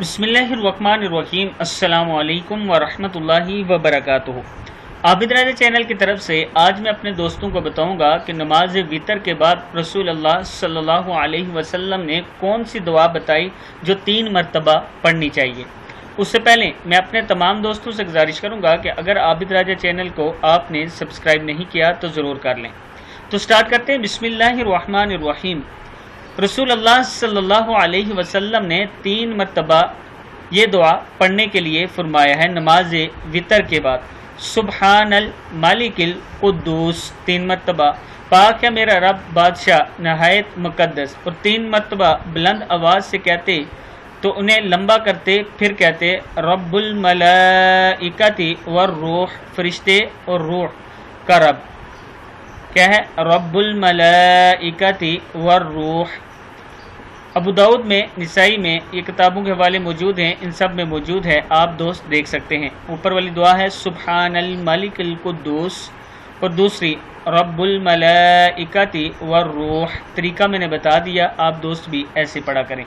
بسم اللہ الرحمن الرحیم۔ السلام علیکم ورحمۃ اللہ وبرکاتہ۔ عابد راجہ چینل کی طرف سے آج میں اپنے دوستوں کو بتاؤں گا کہ نماز وتر کے بعد رسول اللہ صلی اللہ علیہ وسلم نے کون سی دعا بتائی جو 3 مرتبہ پڑھنی چاہیے۔ اس سے پہلے میں اپنے تمام دوستوں سے گزارش کروں گا کہ اگر عابد راجہ چینل کو آپ نے سبسکرائب نہیں کیا تو ضرور کر لیں۔ تو سٹارٹ کرتے ہیں۔ بسم اللہ الرحمن الرحیم۔ رسول اللہ صلی اللہ علیہ وسلم نے 3 مرتبہ یہ دعا پڑھنے کے لیے فرمایا ہے نماز وتر کے بعد۔ سبحان المالک القدوس 3 مرتبہ، پاک ہے میرا رب بادشاہ نہایت مقدس، اور 3 مرتبہ بلند آواز سے کہتے تو انہیں لمبا کرتے، پھر کہتے رب الملائکۃ والروح، فرشتے اور روح کا رب کیا ہے؟ رب الملائکۃ والروح۔ ابو داؤد میں، نسائی میں، یہ کتابوں کے حوالے موجود ہیں، ان سب میں موجود ہے، آپ دوست دیکھ سکتے ہیں۔ اوپر والی دعا ہے سبحان الملک القدوس، اور دوسری رب الملائکۃ والروح۔ طریقہ میں نے بتا دیا، آپ دوست بھی ایسے پڑھا کریں۔